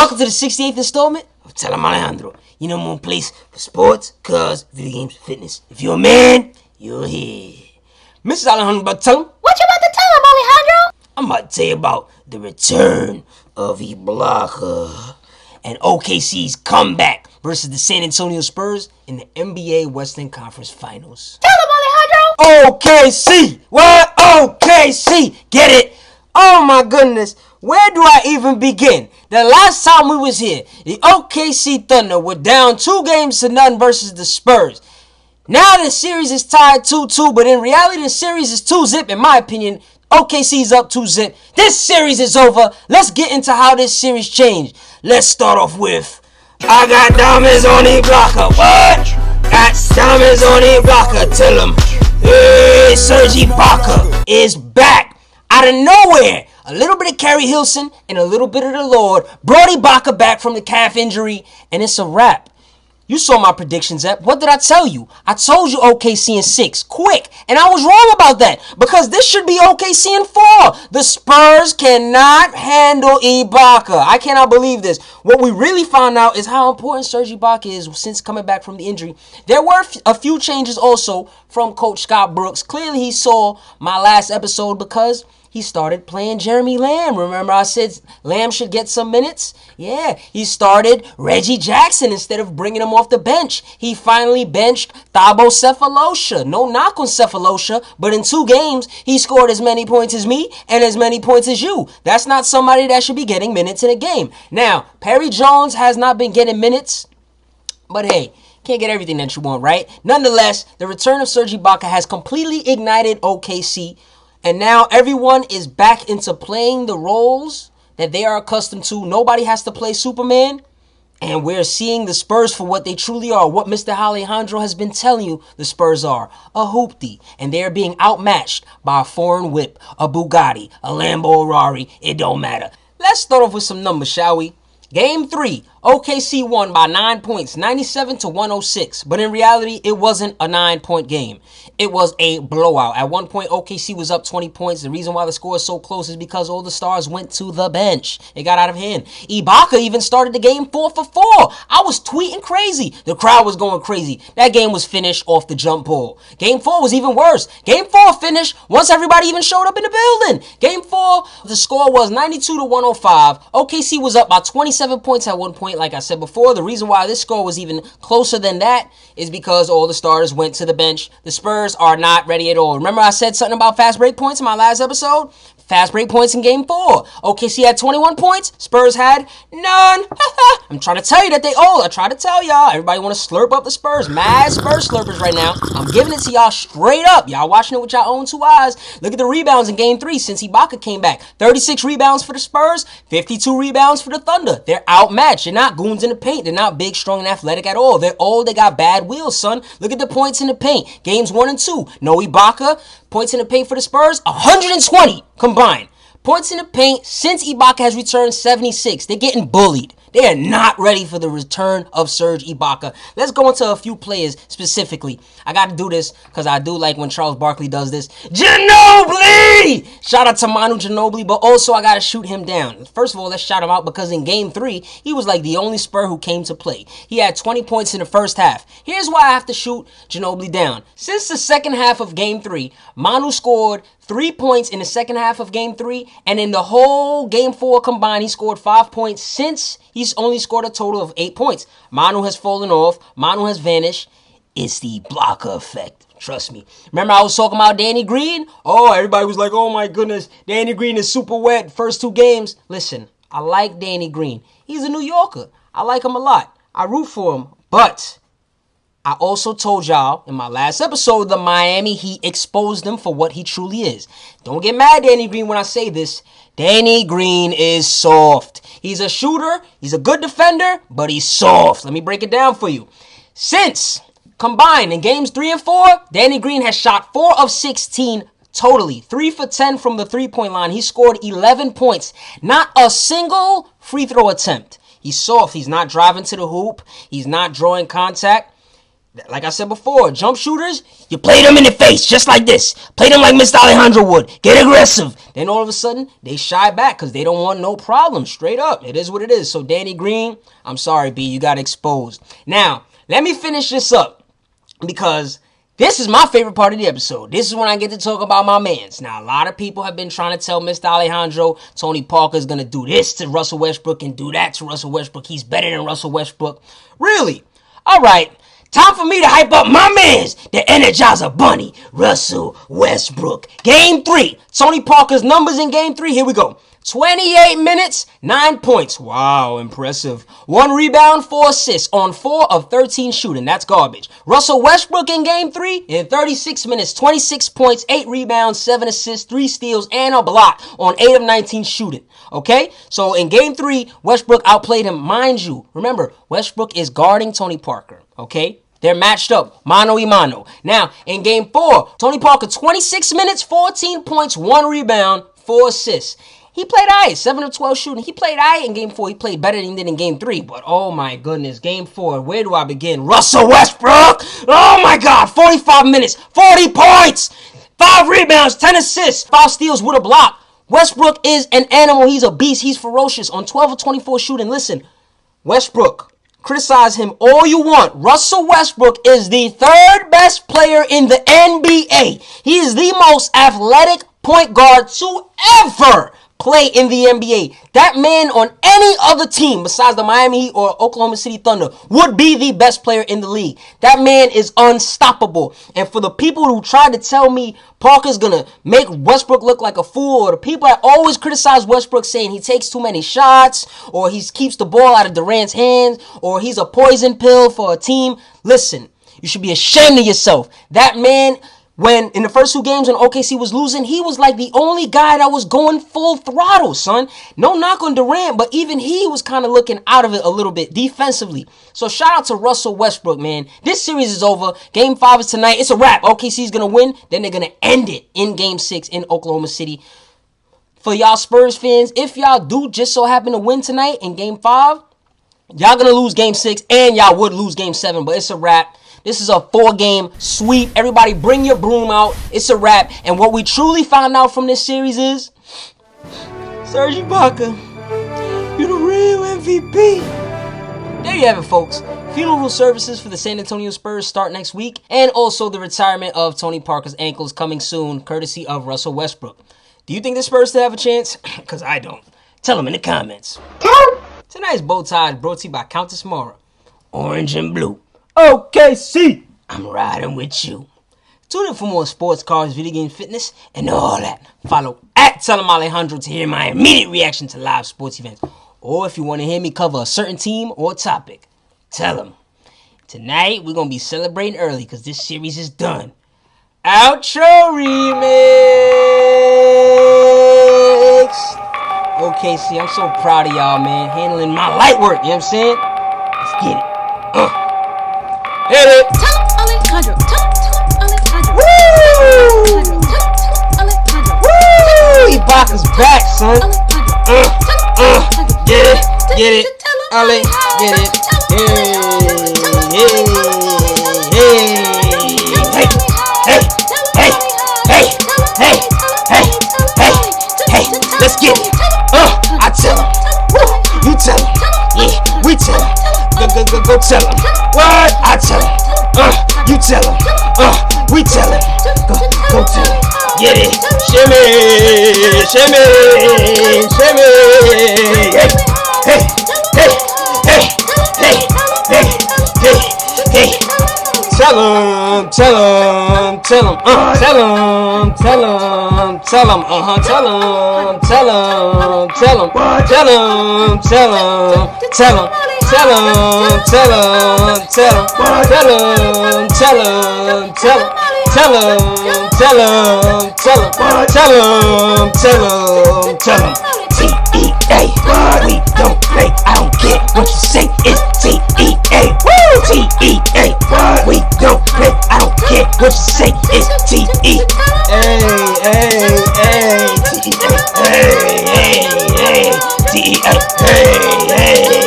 Welcome to the 68th installment of Em Alejandro. You know more place for sports, cars, video games, fitness. If you're a man, you're here. Mrs. Alejandro, about to tell him. What you about to tell him, Alejandro? I'm about to tell you about the return of Iblocka and OKC's comeback versus the San Antonio Spurs in the NBA Western Conference Finals. Tell him, Alejandro! OKC! What? OKC! Get it? Oh my goodness. Where do I even begin? The last time we was here, the OKC Thunder were down 2-0 versus the Spurs. Now the series is tied 2-2, but in reality the series is 2-0 in my opinion. OKC's up 2-0. This series is over. Let's get into how this series changed. Let's start off with, I got diamonds on Iblocka. What? Got diamonds on Ibaka. Tell him, hey, Serge Ibaka is back out of nowhere. A little bit of Keri Hilson and a little bit of the Lord brought Ibaka back from the calf injury, and it's a wrap. You saw my predictions, Ep. What did I tell you? I told you OKC in 6, quick, and I was wrong about that because this should be OKC in 4. The Spurs cannot handle Ibaka. I cannot believe this. What we really found out is how important Serge Ibaka is since coming back from the injury. There were a few changes also from Coach Scott Brooks. Clearly, he saw my last episode because he started playing Jeremy Lamb. Remember I said Lamb should get some minutes? Yeah, he started Reggie Jackson instead of bringing him off the bench. He finally benched Thabo Sefolosha. No knock on Sefolosha, but in 2 games, he scored as many points as me and as many points as you. That's not somebody that should be getting minutes in a game. Now, Perry Jones has not been getting minutes, but hey, can't get everything that you want, right? Nonetheless, the return of Serge Ibaka has completely ignited OKC. And now everyone is back into playing the roles that they are accustomed to. Nobody has to play Superman. And we're seeing the Spurs for what they truly are. What Mr. Alejandro has been telling you the Spurs are. A hoopty. And they're being outmatched by a foreign whip, a Bugatti, a Lambo Rari. It don't matter. Let's start off with some numbers, shall we? Game 3, OKC won by 9 points, 97-106. But in reality, it wasn't a 9-point game. It was a blowout. At one point, OKC was up 20 points. The reason why the score is so close is because all the stars went to the bench. It got out of hand. Ibaka even started the game 4 for 4. I was tweeting crazy. The crowd was going crazy. That game was finished off the jump ball. Game 4 was even worse. Game 4 finished once everybody even showed up in the building. Game 4, the score was 92-105. OKC was up by 27 points at one point. Like I said before, the reason why this score was even closer than that is because all the starters went to the bench. The Spurs are not ready at all. Remember I said something about fast break points in my last episode? Fast break points in game 4. OKC had 21 points. Spurs had none. I'm trying to tell you that they old. I try to tell y'all. Everybody want to slurp up the Spurs. Mad Spurs slurpers right now. I'm giving it to y'all straight up. Y'all watching it with y'all own 2 eyes. Look at the rebounds in game 3 since Ibaka came back. 36 rebounds for the Spurs. 52 rebounds for the Thunder. They're outmatched. They're not goons in the paint. They're not big, strong, and athletic at all. They're old. They got bad wheels, son. Look at the points in the paint. Games 1 and 2. No Ibaka. Points in the paint for the Spurs, 120 combined. Points in the paint since Ibaka has returned, 76. They're getting bullied. They are not ready for the return of Serge Ibaka. Let's go into a few players specifically. I got to do this because I do like when Charles Barkley does this. Ginobili! Shout out to Manu Ginobili, but also I got to shoot him down. First of all, let's shout him out because in game 3, he was like the only Spur who came to play. He had 20 points in the first half. Here's why I have to shoot Ginobili down. Since the second half of game 3, Manu scored 3 points in the second half of game 3, and in the whole game 4 combined, he scored 5 points since he's only scored a total of 8 points. Manu has fallen off. Manu has vanished. It's the Iblocka effect. Trust me. Remember I was talking about Danny Green? Oh, everybody was like, oh my goodness, Danny Green is super wet first 2 games. Listen, I like Danny Green. He's a New Yorker. I like him a lot. I root for him, but I also told y'all in my last episode the Miami Heat exposed him for what he truly is. Don't get mad, Danny Green, when I say this. Danny Green is soft. He's a shooter. He's a good defender, but he's soft. Let me break it down for you. Since combined in games 3 and 4, Danny Green has shot 4 of 16 totally. 3 for 10 from the 3-point line. He scored 11 points. Not a single free throw attempt. He's soft. He's not driving to the hoop. He's not drawing contact. Like I said before, jump shooters, you play them in the face just like this. Play them like Mr. Alejandro would. Get aggressive. Then all of a sudden, they shy back because they don't want no problem. Straight up. It is what it is. So Danny Green, I'm sorry, B. You got exposed. Now, let me finish this up because this is my favorite part of the episode. This is when I get to talk about my mans. Now, a lot of people have been trying to tell Mr. Alejandro Tony Parker's going to do this to Russell Westbrook and do that to Russell Westbrook. He's better than Russell Westbrook. Really? All right. Time for me to hype up my mans, the Energizer Bunny, Russell Westbrook. Game 3. Tony Parker's numbers in Game 3. Here we go. 28 minutes, 9 points. Wow, impressive. 1 rebound, 4 assists on 4 of 13 shooting. That's garbage. Russell Westbrook in Game 3 in 36 minutes, 26 points, 8 rebounds, 7 assists, 3 steals, and a block on 8 of 19 shooting. Okay? So in Game 3, Westbrook outplayed him. Mind you, remember, Westbrook is guarding Tony Parker. Okay? They're matched up, mano y mano. Now, in Game 4, Tony Parker, 26 minutes, 14 points, 1 rebound, 4 assists. He played aight, 7 of 12 shooting. He played aight in Game 4. He played better than he did in Game 3. But, oh my goodness, Game 4, where do I begin? Russell Westbrook! Oh my God, 45 minutes, 40 points, 5 rebounds, 10 assists, 5 steals with a block. Westbrook is an animal. He's a beast. He's ferocious on 12 of 24 shooting. Listen, Westbrook. Criticize him all you want. Russell Westbrook is the 3rd best player in the NBA. He is the most athletic point guard to ever play in the NBA. That man on any other team besides the Miami Heat or Oklahoma City Thunder would be the best player in the league. That man is unstoppable. And for the people who tried to tell me Parker's gonna make Westbrook look like a fool, or the people that always criticize Westbrook saying he takes too many shots, or he keeps the ball out of Durant's hands, or he's a poison pill for a team, listen, you should be ashamed of yourself. That man, when in the first 2 games when OKC was losing, he was like the only guy that was going full throttle, son. No knock on Durant, but even he was kind of looking out of it a little bit defensively. So shout out to Russell Westbrook, man. This series is over. Game 5 is tonight. It's a wrap. OKC's going to win. Then they're going to end it in Game 6 in Oklahoma City. For y'all Spurs fans, if y'all do just so happen to win tonight in Game 5, y'all going to lose Game 6 and y'all would lose Game 7, but it's a wrap. This is a 4-game sweep. Everybody bring your broom out. It's a wrap. And what we truly found out from this series is Serge Ibaka, you're the real MVP. There you have it, folks. Funeral services for the San Antonio Spurs start next week. And also the retirement of Tony Parker's ankles coming soon, courtesy of Russell Westbrook. Do you think the Spurs still have a chance? Because I don't. Tell them in the comments. Tonight's Bow Tie is brought to you by Countess Mara. Orange and blue. OKC, I'm riding with you. Tune in for more sports, cars, video game, fitness, and all that. Follow at Em Alejandro to hear my immediate reaction to live sports events. Or if you want to hear me cover a certain team or topic, tell them. Tonight, we're going to be celebrating early because this series is done. Outro remix. OKC, I'm so proud of y'all, man. Handling my light work, you know what I'm saying? Let's get it. Hit it! Tell Alejandro. Woo! Woo! Ibaka's back, son. Get it, Ale, get it. Hey, let's get it. I tell him. You tell him. Yeah, we tell him. Go tell him. What? I tell him. You tell him. We tell him. Go tell him. Get it. Shimmy. Hey. Tell him. T-E-A, we don't play, I don't care what you say, it's T-E-A, woo! T-E-A, we don't play, I don't care what you say, it's T-E-A, T-E-A, T-E-A,